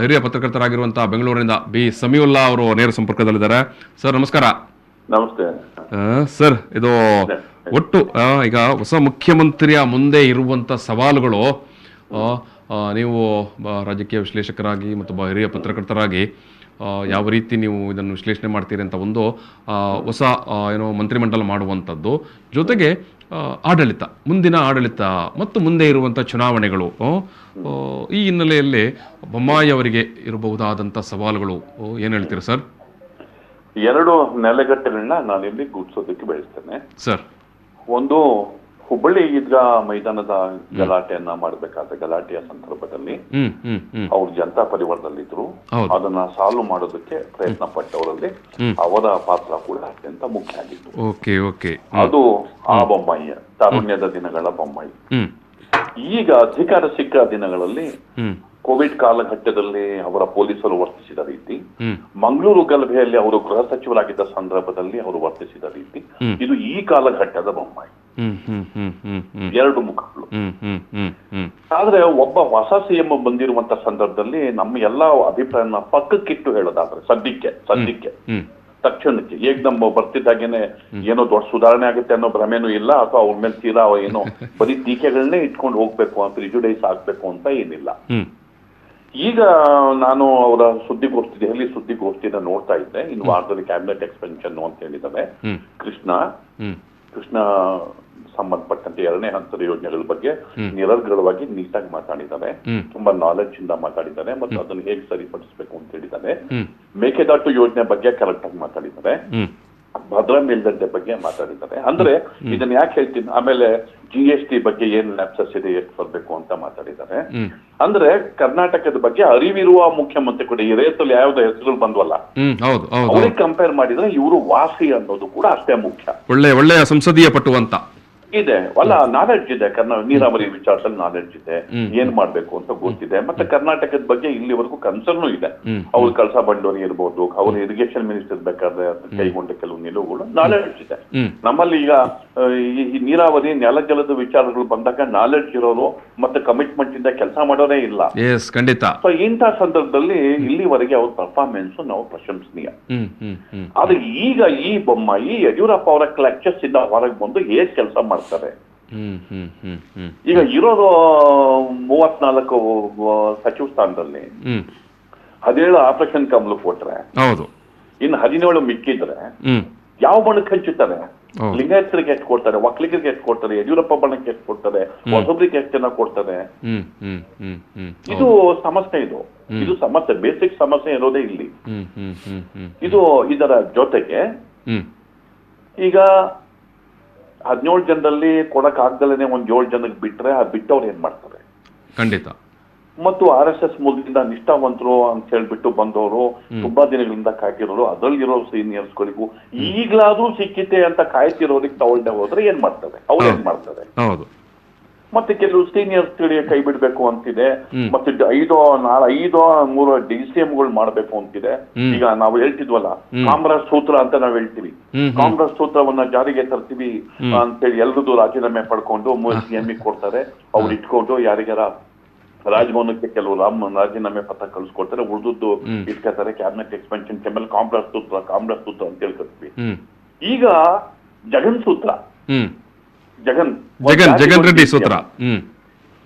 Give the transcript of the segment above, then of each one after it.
ಹಿರಿಯ ಪತ್ರಕರ್ತರಾಗಿರುವಂತಹ ಬೆಂಗಳೂರಿನಿಂದ ಬಿ ಸಮೀವುಲ್ಲಾ ಅವರು ನೇರ ಸಂಪರ್ಕದಲ್ಲಿದ್ದಾರೆ. ಸರ್ ನಮಸ್ಕಾರ. ನಮಸ್ತೆ ಸರ್, ಇದು ಒಟ್ಟು ಈಗ ಹೊಸ ಮುಖ್ಯಮಂತ್ರಿಯ ಮುಂದೆ ಇರುವಂತ ಸವಾಲುಗಳು, ನೀವು ರಾಜಕೀಯ ವಿಶ್ಲೇಷಕರಾಗಿ ಮತ್ತು ಹಿರಿಯ ಪತ್ರಕರ್ತರಾಗಿ ಯಾವ ರೀತಿ ನೀವು ಇದನ್ನು ವಿಶ್ಲೇಷಣೆ ಮಾಡ್ತೀರಿ ಅಂತ ಒಂದು ಹೊಸ ಮಂತ್ರಿಮಂಡಲ ಮಾಡುವಂಥದ್ದು, ಜೊತೆಗೆ ಆಡಳಿತ, ಮುಂದಿನ ಆಡಳಿತ ಮತ್ತು ಮುಂದೆ ಇರುವಂಥ ಚುನಾವಣೆಗಳು, ಈ ಹಿನ್ನೆಲೆಯಲ್ಲಿ ಬೊಮ್ಮಾಯಿ ಅವರಿಗೆ ಇರಬಹುದಾದಂಥ ಸವಾಲುಗಳು ಏನು ಹೇಳ್ತೀರಾ ಸರ್? ಎರಡು ನೆಲೆಗಟ್ಟುಗಳನ್ನ ನಾನಿಲ್ಲಿ ಗುರುತಿಸೋದಕ್ಕೆ ಬಯಸ್ತೇನೆ ಸರ್. ಒಂದು, ಹುಬ್ಬಳ್ಳಿ ಈದ್ಗಾ ಮೈದಾನದ ಗಲಾಟೆಯನ್ನ ಮಾಡಬೇಕಾದ ಗಲಾಟೆಯ ಸಂದರ್ಭದಲ್ಲಿ ಅವ್ರು ಜನತಾ ಪರಿವಾರದಲ್ಲಿದ್ರು. ಅದನ್ನ ಸಾಲ್ವ್ ಮಾಡೋದಕ್ಕೆ ಪ್ರಯತ್ನ ಪಟ್ಟವರಲ್ಲಿ ಅವರ ಪಾತ್ರ ಕೂಡ ಅತ್ಯಂತ ಮುಖ್ಯ ಆಗಿತ್ತು. ಅದು ಆ ಬೊಮ್ಮಾಯಿ, ತಾರುಣ್ಯದ ದಿನಗಳ ಬೊಮ್ಮಾಯಿ. ಈಗ ಅಧಿಕಾರ ಸಿಕ್ಕ ದಿನಗಳಲ್ಲಿ ಕೋವಿಡ್ ಕಾಲಘಟ್ಟದಲ್ಲಿ ಅವರ ಪೊಲೀಸರು ವರ್ತಿಸಿದ ರೀತಿ, ಮಂಗಳೂರು ಗಲಭೆಯಲ್ಲಿ ಅವರು ಗೃಹ ಸಚಿವರಾಗಿದ್ದ ಸಂದರ್ಭದಲ್ಲಿ ಅವರು ವರ್ತಿಸಿದ ರೀತಿ, ಇದು ಈ ಕಾಲಘಟ್ಟದ ಬೊಮ್ಮಾಯಿ. ಎರಡು ಮುಖಗಳು. ಆದ್ರೆ ಒಬ್ಬ ಹೊಸ ಸಿಎಂ ಬಂದಿರುವಂತ ಸಂದರ್ಭದಲ್ಲಿ ನಮ್ಮ ಎಲ್ಲಾ ಅಭಿಪ್ರಾಯನ ಪಕ್ಕಕ್ಕಿಟ್ಟು ಹೇಳೋದಾದ್ರೆ ಸದ್ಯಕ್ಕೆ ತಕ್ಷಣಕ್ಕೆ ಏಕ್ದಮ್ ಬರ್ತಿದ್ದಾಗೇನೆ ಏನೋ ದೊಡ್ಡ ಸುಧಾರಣೆ ಆಗುತ್ತೆ ಅನ್ನೋ ಭ್ರಮೆನೂ ಇಲ್ಲ, ಅಥವಾ ಅವ್ರ ಮೇಲೆ ತೀರಾ ಏನೋ ಬರೀ ಟೀಕೆಗಳನ್ನೇ ಇಟ್ಕೊಂಡು ಹೋಗ್ಬೇಕು ಅಂತ, ಪ್ರಿಜುಡೈಸ್ ಆಗ್ಬೇಕು ಅಂತ ಏನಿಲ್ಲ. ಈಗ ನಾನು ಅವರ ದೆಹಲಿ ಸುದ್ದಿಗೋಷ್ಠಿನ ನೋಡ್ತಾ ಇದ್ದೆ. ಇನ್ನು ವಾರದಲ್ಲಿ ಕ್ಯಾಬಿನೆಟ್ ಎಕ್ಸ್ಪೆನ್ಷನ್ ಅಂತ ಹೇಳಿದ್ದಾರೆ. ಕೃಷ್ಣ ಸಂಬಂಧಪಟ್ಟಂತೆ 2ನೇ ಹಂತದ ಯೋಜನೆಗಳ ಬಗ್ಗೆ ನಿರರ್ಗಳವಾಗಿ ನೀಟಾಗಿ ಮಾತಾಡಿದ್ದಾರೆ. ತುಂಬಾ ನಾಲೆಡ್ಜ್ ಇಂದ ಮಾತಾಡಿದ್ದಾರೆ ಮತ್ತು ಅದನ್ನು ಹೇಗೆ ಸರಿಪಡಿಸಬೇಕು ಅಂತ ಹೇಳಿದ್ದಾರೆ. ಮೇಕೆದಾಟು ಯೋಜನೆ ಬಗ್ಗೆ ಕರೆಕ್ಟ್ ಆಗಿ ಮಾತಾಡಿದ್ದಾರೆ. ಭದ್ರಾ ಮೇಲ್ದಂಡೆ ಬಗ್ಗೆ ಮಾತಾಡಿದ್ದಾರೆ. ಅಂದ್ರೆ ಇದನ್ನ ಯಾಕೆ ಹೇಳ್ತೀನಿ, ಆಮೇಲೆ GST ಬಗ್ಗೆ ಏನ್ ಲ್ಯಾಪ್ಸಸ್ ಇದೆ, ಎಷ್ಟು ಬರ್ಬೇಕು ಅಂತ ಮಾತಾಡಿದ್ದಾರೆ. ಅಂದ್ರೆ ಕರ್ನಾಟಕದ ಬಗ್ಗೆ ಅರಿವಿರುವ ಮುಖ್ಯಮಂತ್ರಿ ಕೂಡ, ಈ ರೇಸಲ್ಲಿ ಯಾವ್ದು ಹೆಸರು ಬಂದ್ವಲ್ಲ, ಅವ್ರಿಗೆ ಕಂಪೇರ್ ಮಾಡಿದ್ರೆ ಇವರು ವಾಸಿ ಅನ್ನೋದು ಕೂಡ ಅಷ್ಟೇ ಮುಖ್ಯ. ಒಳ್ಳೆಯ ಸಂಸದೀಯ ಪಟು ಅಂತ ಇದೆ ಅಲ್ಲ, ನಾಲೆಡ್ಜ್ ಇದೆ. ನೀರಾವರಿ ವಿಚಾರದಲ್ಲಿ ನಾಲೆಡ್ಜ್ ಇದೆ, ಏನ್ ಮಾಡ್ಬೇಕು ಅಂತ ಗೊತ್ತಿದೆ. ಮತ್ತೆ ಕರ್ನಾಟಕದ ಬಗ್ಗೆ ಇಲ್ಲಿವರೆಗೂ ಕನ್ಸರ್ನು ಇದೆ. ಅವ್ರು ಕಳಸಾ ಬಂಡೋರಿ ಇರ್ಬೋದು, ಅವ್ರು ಇರಿಗೇಷನ್ ಮಿನಿಸ್ಟರ್ ಬೇಕಾದ್ರೆ ಕೈಗೊಂಡ ಕೆಲವು ನಿಲುವುಗಳು ನಾಲೆಡ್ಜ್ ಇದೆ. ನಮ್ಮಲ್ಲಿ ಈಗ ಈ ನೀರಾವರಿ ನೆಲಜಲದ ವಿಚಾರಗಳು ಬಂದಾಗ ನಾಲೆಡ್ಜ್ ಇರೋರು ಮತ್ತೆ ಕಮಿಟ್ಮೆಂಟ್ ಇಂದ ಕೆಲಸ ಮಾಡೋರೇ ಇಲ್ಲ. ಖಂಡಿತ. ಸೊ ಇಂಥ ಸಂದರ್ಭದಲ್ಲಿ ಇಲ್ಲಿವರೆಗೆ ಅವ್ರ ಪರ್ಫಾರ್ಮೆನ್ಸ್ ನಾವು ಪ್ರಶಂಸನೀಯ. ಆದ್ರೆ ಈಗ ಈ ಬೊಮ್ಮಾಯಿ ಯಡಿಯೂರಪ್ಪ ಅವರ ಕ್ಲಚಸ್ ಇಂದ ಹೊರಗೆ ಬಂದು ಹೇಗ್ ಕೆಲಸ ಮಾಡ್ತಾರೆ. ಈಗ ಇರೋರು 34 ಸಚಿವ ಸ್ಥಾನದಲ್ಲಿ 17 ಆಪರೇಷನ್ ಕಮಲ ಕೊಟ್ರೆ, ಇನ್ನು 17 ಮಿಕ್ಕಿದ್ರೆ ಯಾವ ಬಣಕ್ಕೆ ಹಂಚುತ್ತಾರೆ? ಲಿಂಗಾಯತರಿಗೆ ಎಷ್ಟು ಕೊಡ್ತಾರೆ, ಒಕ್ಕಲಿಗರಿಗೆ ಎಷ್ಟು ಕೊಡ್ತಾರೆ, ಯಡಿಯೂರಪ್ಪ ಬಣಕ್ಕೆ ಎಷ್ಟು ಕೊಡ್ತಾರೆ, ಹೊಸಬ್ರಿಗೆ ಎಷ್ಟು ಜನ ಕೊಡ್ತಾರೆ? ಇದು ಸಮಸ್ಯೆ. ಇದು ಸಮಸ್ಯೆ, ಬೇಸಿಕ್ ಸಮಸ್ಯೆ ಇರೋದೇ ಇಲ್ಲಿ. ಇದರ ಜೊತೆಗೆ ಈಗ 17 ಜನರಲ್ಲಿ ಕೊಡಕ್ ಆಗ್ದಲೇನೆ 7 ಜನಕ್ಕೆ ಬಿಟ್ರೆ, ಬಿಟ್ಟವ್ರು ಏನ್ ಮಾಡ್ತಾರೆ? ಖಂಡಿತ. ಮತ್ತು RSS ಮೂಲದಿಂದ ನಿಷ್ಠಾವಂತರು ಅಂತ ಹೇಳ್ಬಿಟ್ಟು ಬಂದವರು, ತುಂಬಾ ದಿನಗಳಿಂದ ಕಾಯ್ತಿರೋರು, ಅದರಲ್ಲಿರೋ ಸೀನಿಯರ್ಸ್ಗಳಿಗೂ ಈಗ್ಲಾದ್ರೂ ಸಿಕ್ಕಿತೆ ಅಂತ ಕಾಯ್ತಿರೋರಿಗೆ ತಗೊಳ್ದೆ ಹೋದ್ರೆ ಏನ್ ಮಾಡ್ತಾರೆ? ಅವ್ರು ಏನ್ ಮಾಡ್ತಾರೆ? ಮತ್ತೆ ಕೆಲವು ಸೀನಿಯರ್ಸ್ ಕೈ ಬಿಡ್ಬೇಕು ಅಂತಿದೆ. ಮತ್ತೆ 5-3 DCMಗಳು ಮಾಡ್ಬೇಕು ಅಂತಿದೆ. ಈಗ ನಾವು ಹೇಳ್ತಿದ್ವಲ್ಲ, ಕಾಮರಾಜ್ ಸೂತ್ರ ಅಂತ ನಾವ್ ಹೇಳ್ತೀವಿ. ಕಾಮರಾಜ್ ಸೂತ್ರವನ್ನ ಜಾರಿಗೆ ತರ್ತೀವಿ ಅಂತೇಳಿ ಎಲ್ರದ್ದು ರಾಜೀನಾಮೆ ಪಡ್ಕೊಂಡು CM ಕೊಡ್ತಾರೆ. ಅವ್ರು ಇಟ್ಕೊಂಡು ಯಾರಿಗಾರ ರಾಜಭವನಕ್ಕೆ ಕೆಲವು ರಾಜೀನಾಮೆ ಪತ್ರ ಕಳ್ಸಿಕೊಡ್ತಾರೆ, ಉಳಿದದ್ದು ಇಟ್ಕೋತಾರೆ. ಕ್ಯಾಬಿನೆಟ್ ಎಕ್ಸ್ಪೆನ್ಷನ್ ಕೆಮ್ಮಲ್ ಕಾಮರಾಜ್ ಸೂತ್ರ ಅಂತ ಹೇಳ್ಕೊತೀವಿ. ಈಗ ಜಗನ್ ಸೂತ್ರ, ಜಗನ್ ರೆಡ್ಡಿ ಸೂತ್ರ,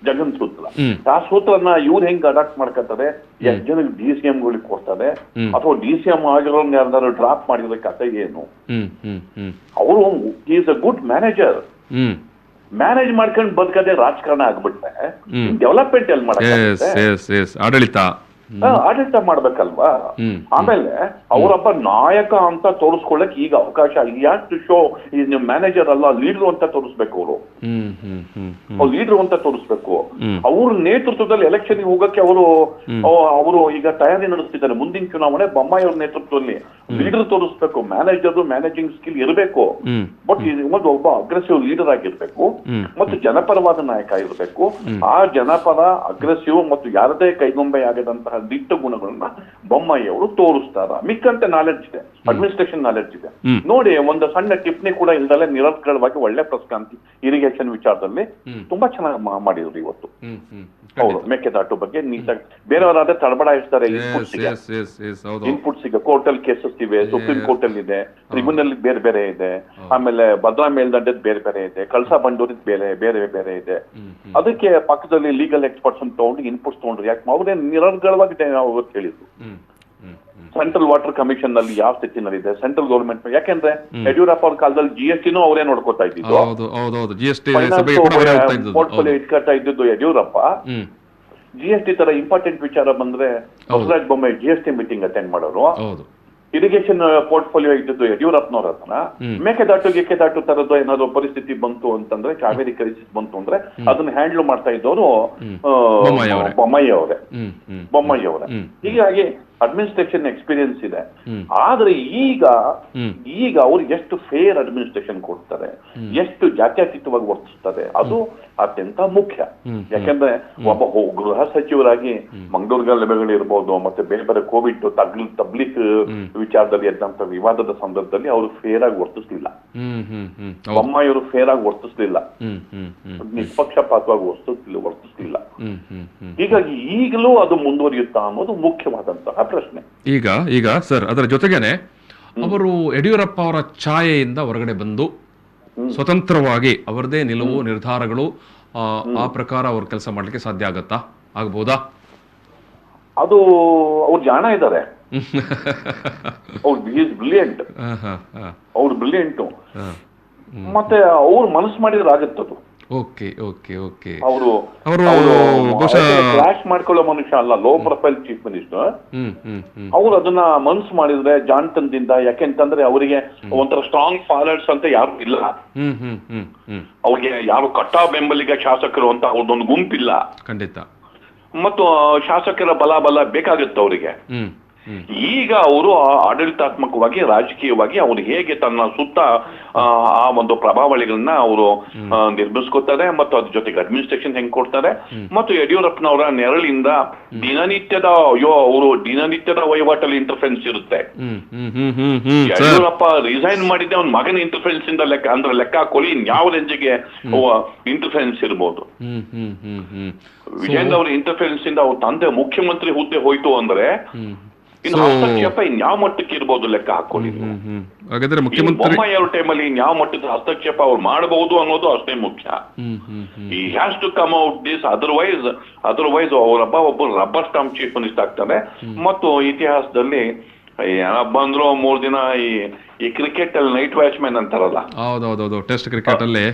ಆ ಸೂತ್ರನ ಇವ್ರು ಹೆಂಗ್ ಅಡಾಪ್ಟ್ ಮಾಡ್ಕೊತಾರೆ? ಎಷ್ಟು ಜನಕ್ಕೆ DCMಗಳಿಗೆ ಕೊಡ್ತಾರೆ, ಅಥವಾ DCM ಆಗಿರೋ ಯಾರು ಡ್ರಾಪ್ ಮಾಡಿದ್ರೆ ಕಥೆ ಏನು? ಅವರು is a good manager. Manage ಮಾಡ್ಕೊಂಡು ಬದುಕದೆ ರಾಜಕಾರಣ ಆಗ್ಬಿಟ್ರೆ ಡೆವಲಪ್ಮೆಂಟ್ ಎಲ್ಲಿ ಮಾಡಕ್ಕೆ? ಆಡಳಿತ ಮಾಡ್ಬೇಕಲ್ವಾ? ಆಮೇಲೆ ಅವರೊಬ್ಬ ನಾಯಕ ಅಂತ ತೋರಿಸ್ಕೊಳ್ಳಕ್ ಈಗ ಅವಕಾಶ. ಯಾಕೆ ಶೋ ನೀವು ಮ್ಯಾನೇಜರ್ ಅಲ್ಲ, ಲೀಡರ್ ಅಂತ ತೋರಿಸ್ಬೇಕು. ಅವರು ಲೀಡರ್ ಅಂತ ತೋರಿಸ್ಬೇಕು. ಅವ್ರ ನೇತೃತ್ವದಲ್ಲಿ ಎಲೆಕ್ಷನ್ ಹೋಗಕ್ಕೆ ಅವರು ಈಗ ತಯಾರಿ ನಡೆಸ್ತಿದ್ದಾರೆ. ಮುಂದಿನ ಚುನಾವಣೆ ಬೊಮ್ಮಾಯಿ ಅವ್ರ ನೇತೃತ್ವದಲ್ಲಿ ಲೀಡರ್ ತೋರಿಸ್ಬೇಕು. ಮ್ಯಾನೇಜಿಂಗ್ ಸ್ಕಿಲ್ ಇರಬೇಕು, ಬಟ್ ಒಬ್ಬ ಅಗ್ರೆಸಿವ್ ಲೀಡರ್ ಆಗಿರ್ಬೇಕು ಮತ್ತು ಜನಪರವಾದ ನಾಯಕ ಇರಬೇಕು. ಆ ಜನಪರ, ಅಗ್ರೆಸಿವ್ ಮತ್ತು ಯಾರದೇ ಕೈಗೊಂಬೆ ಆಗದಂತಹ ದಿಟ್ಟ ಗುಣಗಳನ್ನ ಬೊಮ್ಮಾಯಿ ಅವರು ತೋರಿಸ್ತಾರ. ಮಿಕ್ಕಂತೆ ನಾಲೆಡ್ಜ್ ಇದೆ, ಅಡ್ಮಿನಿಸ್ಟ್ರೇಷನ್ ನಾಲೆಡ್ಜ್ ಇದೆ. ನೋಡಿ, ಒಂದು ಸಣ್ಣ ಟಿಪ್ಪಣಿ ಕೂಡ ಇಲ್ದಲೆ ನಿರರ್ಗಳವಾಗಿ ಒಳ್ಳೆ ಪ್ರಸ್ತಾಂತಿ ಇರಿಗೇಷನ್ ವಿಚಾರದಲ್ಲಿ ತುಂಬಾ ಚೆನ್ನಾಗಿ ಮಾಡಿದ್ರು ಇವತ್ತು. ಹೌದು, ಮೇಕೆದಾಟು ಬಗ್ಗೆ ನೀಟಾಗಿ ಬೇರೆಯವರಾದ್ರೆ ತಡಬಡಾಯಿಸ್ತಾರೆ. ಇನ್ಪುಟ್ಸ್ ಈಗ ಕೋರ್ಟ್ ಅಲ್ಲಿ ಕೇಸಸ್ ಇವೆ, ಸುಪ್ರೀಂ ಕೋರ್ಟ್ ಅಲ್ಲಿ ಇದೆ, ಟ್ರಿಬ್ಯುನಲ್ ಬೇರೆ ಬೇರೆ ಇದೆ, ಆಮೇಲೆ ಭದ್ರಾ ಮೇಲ್ದಂಡದ್ ಬೇರೆ ಬೇರೆ ಇದೆ, ಕಳಸಾ ಬಂಡೂರಿದ್ ಬೇರೆ ಬೇರೆ ಬೇರೆ ಇದೆ. ಅದಕ್ಕೆ ಪಕ್ಕದಲ್ಲಿ ಲೀಗಲ್ ಎಕ್ಸ್ಪರ್ಟ್ಸ್ ತಗೊಂಡು ಇನ್ಪುಟ್ಸ್ ತಗೊಂಡ್ರು. ಯಾಕೆ ಅವ್ರೇ ನಿರರ್ಗಳವಾಗಿ ಅವ್ರು ಹೇಳಿದ್ರು. ಸೆಂಟ್ರಲ್ ವಾಟರ್ ಕಮಿಷನ್ ನಲ್ಲಿ ಯಾವ ಸ್ಥಿತಿನಲ್ಲಿದೆ, ಸೆಂಟ್ರಲ್ ಗೌರ್ಮೆಂಟ್, ಯಾಕೆಂದ್ರೆ ಯಡಿಯೂರಪ್ಪ ಅವ್ರ ಕಾಲದಲ್ಲಿ GSTನೂ ಅವರೇ ನೋಡ್ಕೋತಾ ಇದ್ದಿದ್ದು, ಪೋರ್ಟ್ಫೋಲಿಯೋ ಇಟ್ಕೊತಾ ಇದ್ದಿದ್ದು ಯಡಿಯೂರಪ್ಪ. GST ತರ ಇಂಪಾರ್ಟೆಂಟ್ ವಿಚಾರ ಬಂದ್ರೆ Basavaraj Bommai GST meeting attend ಮಾಡೋರು. ಇರಿಗೇಷನ್ ಪೋರ್ಟ್ಫೋಲಿಯೋ ಇದ್ದದ್ದು ಯಡಿಯೂರಪ್ಪನವ್ರ ಹತ್ರ. ಮೇಕೆದಾಟು ತರದ್ದು ಏನಾದ್ರು ಪರಿಸ್ಥಿತಿ ಬಂತು ಅಂತಂದ್ರೆ, ಕಾವೇರಿ ಕ್ರೈಸಿಸ್ ಬಂತು ಅಂದ್ರೆ ಅದನ್ನ ಹ್ಯಾಂಡಲ್ ಮಾಡ್ತಾ ಇದ್ದವರು ಬೊಮ್ಮಾಯಿ ಅವರೇ. ಹೀಗಾಗಿ ಅಡ್ಮಿನಿಸ್ಟ್ರೇಷನ್ ಎಕ್ಸ್ಪೀರಿಯನ್ಸ್ ಇದೆ. ಆದ್ರೆ ಈಗ ಅವ್ರು ಎಷ್ಟು ಫೇರ್ ಅಡ್ಮಿನಿಸ್ಟ್ರೇಷನ್ ಕೊಡ್ತಾರೆ, ಎಷ್ಟು ಜಾತ್ಯತೀತವಾಗಿ ವರ್ತಿಸ್ತಾರೆ, ಅದು ಅತ್ಯಂತ ಮುಖ್ಯ. ಯಾಕೆಂದ್ರೆ ಒಬ್ಬ ಗೃಹ ಸಚಿವರಾಗಿ ಮಂಗಳೂರು ಇರ್ಬೋದು, ಮತ್ತೆ ಬೇರೆ ಬೇರೆ ಕೋವಿಡ್ ತಬ್ಲಿಕ್ ವಿಚಾರದಲ್ಲಿ ಎದ್ದಂತ ವಿವಾದದ ಸಂದರ್ಭದಲ್ಲಿ ಅವರು ಫೇರ್ ಆಗಿ ವರ್ತಿಸ್ಲಿಲ್ಲ. ಬೊಮ್ಮಾಯಿ ಅವರು ಫೇರ್ ಆಗಿ ವರ್ತಿಸ್ಲಿಲ್ಲ, ನಿಷ್ಪಕ್ಷಪಾತವಾಗಿ ವರ್ತಿಸ್ಲಿಲ್ಲ. ಹೀಗಾಗಿ ಈಗಲೂ ಅದು ಮುಂದುವರಿಯುತ್ತಾ ಅನ್ನೋದು ಮುಖ್ಯವಾದಂತಹ ಪ್ರಶ್ನೆ. ಈಗ ಸರ್, ಅದರ ಜೊತೆಗೇನೆ ಅವರು ಯಡಿಯೂರಪ್ಪ ಅವರ ಛಾಯೆಯಿಂದ ಹೊರಗಡೆ ಬಂದು ಸ್ವತಂತ್ರವಾಗಿ ಅವರದೇ ನಿಲುವು ನಿರ್ಧಾರಗಳು ಆ ಪ್ರಕಾರ ಅವ್ರ ಕೆಲಸ ಮಾಡ್ಲಿಕ್ಕೆ ಸಾಧ್ಯ ಆಗಬಹುದಾ? ಅದು ಅವ್ರು ಜಾಣ ಇದ್ದಾರೆ, ಅವ್ರು ಬ್ರಿಲಿಯಂಟ್, ಮತ್ತೆ ಅವ್ರು ಮನಸ್ಸು ಮಾಡಿದ್ರೆ ಆಗತ್ತದು. ಅವರು ಕ್ಲಾಶ್ ಮಾಡ್ಕೊಳ್ಳೋ ಮನುಷ್ಯ ಅಲ್ಲ, ಲೋ ಪ್ರೊಫೈಲ್ ಚೀಫ್ ಮಿನಿಸ್ಟರ್. ಅವ್ರು ಅದನ್ನ ಮನಸ್ಸು ಮಾಡಿದ್ರೆ ಜಾಣತನದಿಂದ, ಯಾಕೆಂತಂದ್ರೆ ಅವರಿಗೆ ಒಂಥರ ಸ್ಟ್ರಾಂಗ್ ಫಾಲೋವರ್ಸ್ ಅಂತ ಯಾರು ಇಲ್ಲ, ಅವ್ರಿಗೆ ಯಾರು ಕಟ್ಟಾ ಬೆಂಬಲಿಗ ಶಾಸಕರು ಅಂತ ಅವ್ರದೊಂದು ಗುಂಪಿಲ್ಲ ಖಂಡಿತ. ಮತ್ತು ಶಾಸಕರ ಬಲ ಬೇಕಾಗುತ್ತೆ ಅವರಿಗೆ. ಈಗ ಅವರು ಆಡಳಿತಾತ್ಮಕವಾಗಿ, ರಾಜಕೀಯವಾಗಿ ಅವ್ರು ಹೇಗೆ ತನ್ನ ಸುತ್ತ ಆ ಒಂದು ಪ್ರಭಾವಳಿಗಳನ್ನ ಅವರು ನಿರ್ಮಿಸ್ಕೊತಾರೆ, ಮತ್ತು ಅದ್ರ ಜೊತೆಗೆ ಅಡ್ಮಿನಿಸ್ಟ್ರೇಷನ್ ಹೆಂಗ್ ಕೊಡ್ತಾರೆ, ಮತ್ತು ಯಡಿಯೂರಪ್ಪನವರ ನೆರಳಿಂದ ದಿನನಿತ್ಯದ ವಹಿವಾಟಲ್ಲಿ ಇಂಟರ್ಫರೆನ್ಸ್ ಇರುತ್ತೆ. ಯಡಿಯೂರಪ್ಪ ರಿಸೈನ್ ಮಾಡಿದ್ದೆ ಅವ್ನ ಮಗನ ಇಂಟರ್ಫರೆನ್ಸ್ ಇಂದ ಲೆಕ್ಕ ಹಾಕೊಳ್ಳಿ ಯಾವ ರೇಂಜಿಗೆ ಇಂಟರ್ಫರೆನ್ಸ್ ಇರ್ಬೋದು. ವಿಜೇಂದ್ರ ಅವರ ಇಂಟರ್ಫರೆನ್ಸ್ ಇಂದ ಅವ್ರ ತಂದೆ ಮುಖ್ಯಮಂತ್ರಿ ಹುದ್ದೆ ಹೋಯ್ತು ಅಂದ್ರೆ ಇನ್ನು ಹಸ್ತಕ್ಷೇಪ ಇನ್ಯಾವ ಮಟ್ಟಕ್ಕೆ ಇರ್ಬೋದು ಲೆಕ್ಕ ಹಾಕೊಳ್ಳಿ. ಬೊಮ್ಮಾಯಿ ಅವ್ರ ಟೈಮಲ್ಲಿ ಇನ್ಯಾವ ಮಟ್ಟದ ಹಸ್ತಕ್ಷೇಪ ಅವ್ರು ಮಾಡಬಹುದು ಅನ್ನೋದು ಅಷ್ಟೇ ಮುಖ್ಯ. He has to come out this, otherwise ಒಬ್ಬರು ರಬ್ಬರ್ ಸ್ಟಾಂಪ್ ಚೀಫ್ ಮಿನಿಸ್ಟರ್ ಆಗ್ತಾರೆ. ಮತ್ತು ಇತಿಹಾಸದಲ್ಲಿ ಬಂದ್ರು 3 ದಿನ ಈ ಕ್ರಿಕೆಟ್ ಅಲ್ಲಿ ನೈಟ್ ವಾಚ್ಮ್ಯಾನ್ ಅಂತಾರಲ್ಲ, ಹೌದೌದು, ಟೆಸ್ಟ್ ಕ್ರಿಕೆಟ್ ಅಲ್ಲಿ.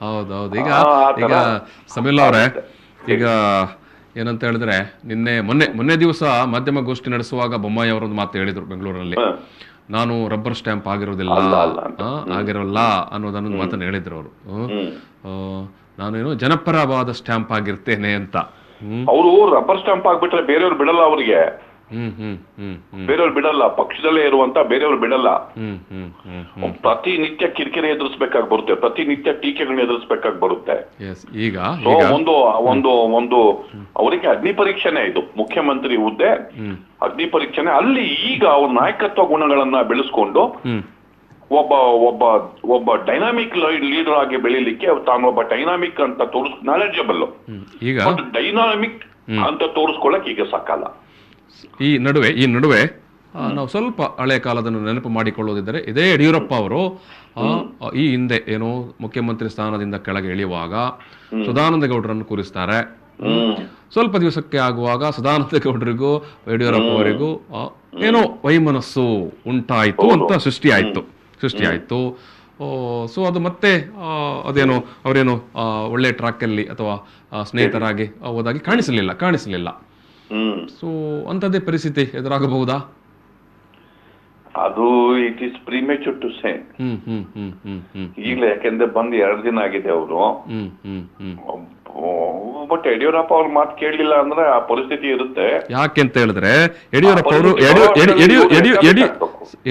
ಹೌದೌದು. ಈಗ ಸಮೀಲ್ ಅವರೇ, ಈಗ ಏನಂತ ಹೇಳಿದ್ರೆ ಮೊನ್ನೆ ದಿವಸ ಮಾಧ್ಯಮ ಗೋಷ್ಠಿ ನಡೆಸುವಾಗ ಬೊಮ್ಮಾಯಿ ಅವರೊಂದು ಮಾತು ಹೇಳಿದ್ರು ಬೆಂಗಳೂರಲ್ಲಿ, ನಾನು ರಬ್ಬರ್ ಸ್ಟ್ಯಾಂಪ್ ಆಗಿರೋಲ್ಲ ಅನ್ನೋದನ್ನೊಂದು ಮಾತನ್ನು ಹೇಳಿದ್ರು ಅವರು. ನಾನೇನು ಜನಪರವಾದ ಸ್ಟ್ಯಾಂಪ್ ಆಗಿರ್ತೇನೆ ಅಂತ. ಅವರು ರಬ್ಬರ್ ಸ್ಟ್ಯಾಂಪ್ ಆಗ್ಬಿಟ್ರೆ ಬೇರೆಯವ್ರು ಬಿಡಲ್ಲ, ಅವ್ರಿಗೆ ಬೇರೆಯವ್ರು ಬಿಡಲ್ಲ, ಪಕ್ಷದಲ್ಲೇ ಇರುವಂತ ಬೇರೆಯವ್ರು ಬಿಡಲ್ಲ. ಪ್ರತಿನಿತ್ಯ ಕಿರಿಕಿರಿ ಎದುರಿಸ್ಬೇಕಾಗಿ ಬರುತ್ತೆ, ಪ್ರತಿನಿತ್ಯ ಟೀಕೆಗಳನ್ನ ಎದುರಿಸ್ಬೇಕಾಗಿ ಬರುತ್ತೆ. ಒಂದು ಅವರಿಗೆ ಅಗ್ನಿ ಪರೀಕ್ಷೆನೆ ಇದು, ಮುಖ್ಯಮಂತ್ರಿ ಹುದ್ದೆ ಅಗ್ನಿ ಪರೀಕ್ಷೆನೆ. ಅಲ್ಲಿ ಈಗ ಅವ್ರ ನಾಯಕತ್ವ ಗುಣಗಳನ್ನ ಬೆಳೆಸ್ಕೊಂಡು ಒಬ್ಬ ಡೈನಾಮಿಕ್ ಲೀಡರ್ ಆಗಿ ಬೆಳಿಲಿಕ್ಕೆ ತಾನೊಬ್ಬ ಡೈನಾಮಿಕ್ ಅಂತ ನಾಲೆಡ್ಜಬಲ್, ಡೈನಾಮಿಕ್ ಅಂತ ತೋರಿಸ್ಕೊಳ್ಳಕ್ ಈಗ ಸಾಕಲ್ಲ. ಈ ನಡುವೆ ನಾವು ಸ್ವಲ್ಪ ಹಳೆಯ ಕಾಲದನ್ನು ನೆನಪು ಮಾಡಿಕೊಳ್ಳೋದಿದ್ದರೆ, ಇದೇ ಯಡಿಯೂರಪ್ಪ ಅವರು ಈ ಹಿಂದೆ ಏನೋ ಮುಖ್ಯಮಂತ್ರಿ ಸ್ಥಾನದಿಂದ ಕೆಳಗೆ ಇಳಿಯುವಾಗ ಸದಾನಂದ ಗೌಡರನ್ನು ಕೂರಿಸ್ತಾರೆ. ಸ್ವಲ್ಪ ದಿವಸಕ್ಕೆ ಆಗುವಾಗ ಸದಾನಂದ ಗೌಡರಿಗೂ ಯಡಿಯೂರಪ್ಪ ಅವರಿಗೂ ಏನೋ ವೈಮನಸ್ಸು ಉಂಟಾಯಿತು ಅಂತ ಸೃಷ್ಟಿಯಾಯಿತು. ಸೊ ಅದು ಮತ್ತೆ ಅದೇನೋ ಅವರೇನು ಒಳ್ಳೆ ಟ್ರ್ಯಾಕಲ್ಲಿ ಅಥವಾ ಸ್ನೇಹಿತರಾಗಿ ಹೋದಾಗಿ ಕಾಣಿಸಲಿಲ್ಲ. ಸೊ ಅಂತದೇ ಪರಿಸ್ಥಿತಿ ಎದುರಾಗಬಹುದಾ? ಅದು ಇಟ್ ಈಸ್ ಪ್ರಿಮೇಚೂರ್ ಟು ಸೇ. ಈಗಲೇ ಯಾಕೆಂದ್ರೆ ಬಂದು 2 ದಿನ ಆಗಿದೆ ಅವರು. ಬಟ್ ಯಡಿಯೂರಪ್ಪ ಅವ್ರ ಮಾತು ಕೇಳಲಿಲ್ಲ ಅಂದ್ರೆ ಆ ಪರಿಸ್ಥಿತಿ ಇರುತ್ತೆ. ಯಾಕೆಂತ ಹೇಳಿದ್ರೆ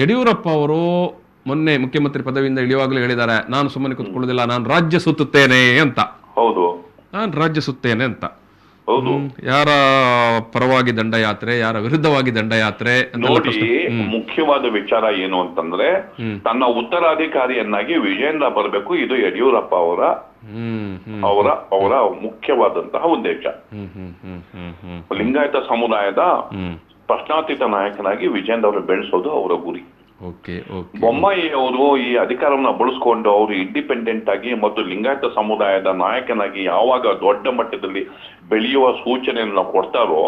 ಯಡಿಯೂರಪ್ಪ ಅವರು ಮೊನ್ನೆ ಮುಖ್ಯಮಂತ್ರಿ ಪದವಿಯಿಂದ ಇಳಿಯುವಾಗಲೂ ಹೇಳಿದ್ದಾರೆ, ನಾನು ಸುಮ್ಮನೆ ಕೂತ್ಕೊಳ್ಳೋದಿಲ್ಲ, ನಾನು ರಾಜ್ಯ ಸುತ್ತುತ್ತೇನೆ ಅಂತ. ಹೌದು, ನಾನು ರಾಜ್ಯ ಸುತ್ತೇನೆ ಅಂತ. ಹೌದು. ಯಾರ ಪರವಾಗಿ ದಂಡಯಾತ್ರೆ, ಯಾರ ವಿರುದ್ಧವಾಗಿ ದಂಡಯಾತ್ರೆ ನೋಡಿ, ಮುಖ್ಯವಾದ ವಿಚಾರ ಏನು ಅಂತಂದ್ರೆ ತನ್ನ ಉತ್ತರಾಧಿಕಾರಿಯನ್ನಾಗಿ ವಿಜೇಂದ್ರ ಬರಬೇಕು. ಇದು ಯಡಿಯೂರಪ್ಪ ಅವರ ಮುಖ್ಯವಾದಂತಹ ಉದ್ದೇಶ. ಲಿಂಗಾಯತ ಸಮುದಾಯದ ಪ್ರಶ್ನಾತೀತ ನಾಯಕನಾಗಿ ವಿಜೇಂದ್ರ ಅವರು ಬೆಳೆಸೋದು ಅವರ ಗುರಿ. ಬೊಮ್ಮಾಯಿ ಅವರು ಈ ಅಧಿಕಾರವನ್ನ ಬಳಸ್ಕೊಂಡು ಅವರು ಇಂಡಿಪೆಂಡೆಂಟ್ ಆಗಿ ಮತ್ತು ಲಿಂಗಾಯತ ಸಮುದಾಯದ ನಾಯಕನಾಗಿ ಯಾವಾಗ ದೊಡ್ಡ ಮಟ್ಟದಲ್ಲಿ ಬೆಳೆಯುವ ಸೂಚನೆಯನ್ನ ಕೊಡ್ತಾರೋ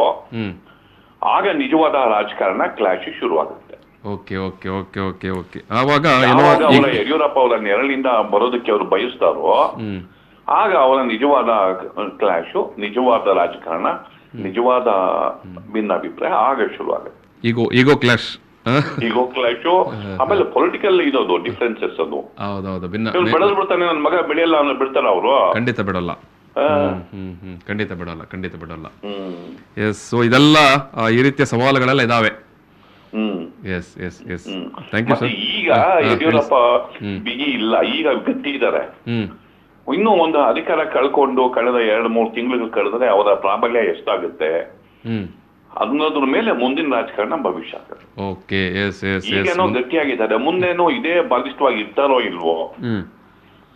ಆಗ ನಿಜವಾದ ರಾಜಕಾರಣ ಕ್ಲಾಶ್ ಶುರುವಾಗುತ್ತೆ. ಆವಾಗ ಯಡಿಯೂರಪ್ಪ ಅವರ ನೆರಳಿಂದ ಬರೋದಕ್ಕೆ ಅವರು ಬಯಸ್ತಾರೋ ಆಗ ಅವರ ನಿಜವಾದ ಕ್ಲಾಶು, ನಿಜವಾದ ರಾಜಕಾರಣ, ನಿಜವಾದ ಭಿನ್ನಾಭಿಪ್ರಾಯ ಆಗ ಶುರುವಾಗುತ್ತೆ. ಈಗೋ ಕ್ಲಾಶ್, ಆಮೇಲೆ ಪೊಲಿಟಿಕಲ್ ಇರೋದು ಡಿಫ್ರೆನ್ಸಸ್. ಅದು ಬೆಳೆದು ಬಿಡ್ತಾನೆ, ನನ್ನ ಮಗ ಬೆಳೆಯಲ್ಲ ಅನ್ನೋ ಬಿಡ್ತಾರ ಅವರು. ಖಂಡಿತ ಬಿಡಲ್ಲ. ಎಸ್, ಸೊ ಇದೆಲ್ಲ ಈ ರೀತಿಯ ಸವಾಲುಗಳೆಲ್ಲ ಇದಾವೆ. ಈಗ ಯಡಿಯೂರಪ್ಪ ಬಿಗಿ ಇಲ್ಲ, ಈಗ ಗಟ್ಟಿ ಇದ್ದಾರೆ. ಇನ್ನೂ ಒಂದು ಅಧಿಕಾರ ಕಳ್ಕೊಂಡು ಕಳೆದ 2-3 ತಿಂಗಳು ಕಳೆದ್ರೆ ಅವರ ಪ್ರಾಬಲ್ಯ ಎಷ್ಟಾಗುತ್ತೆ ಅನ್ನೋದ್ರ ಮೇಲೆ ಮುಂದಿನ ರಾಜಕಾರಣ ಭವಿಷ್ಯ ಆಗುತ್ತೆ. ಈಗೇನೋ ಗಟ್ಟಿಯಾಗಿದ್ದಾರೆ, ಮುಂದೇನೋ ಇದೇ ಬಲಿಷ್ಠವಾಗಿ ಇರ್ತಾರೋ ಇಲ್ವೋ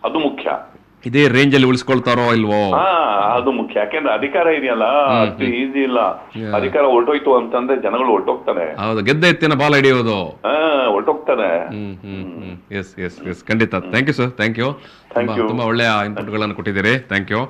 ಅದು ಮುಖ್ಯ. ಇದೇ ರೇಂಜ್ ಅಲ್ಲಿ ಉಳಿಸ್ಕೊಳ್ತಾರೋ ಇಲ್ವೋ ಅದು ಮುಖ್ಯ. ಯಾಕೆಂದ್ರೆ ಅಧಿಕಾರ ಇದೆಯಲ್ಲ, ಅಷ್ಟು ಈಸಿ ಇಲ್ಲ. ಅಧಿಕಾರ ಹೊರಟೋಯ್ತು ಅಂತಂದ್ರೆ ಜನಗಳು ಹೊರಟೋಗ್ತಾರೆ. ಗೆದ್ದ ಎತ್ತಿನ ಬಾಲ ಹಿಡಿಯೋದು ಹೊರಟೋಗ್ತಾರೆ. ಖಂಡಿತ. Thank you sir, thank you. ತುಂಬಾ ಒಳ್ಳೆಯ ಇನ್ಪುಟ್ ಗಳನ್ನು ಕೊಟ್ಟಿದ್ದೀರಿ. Thank you.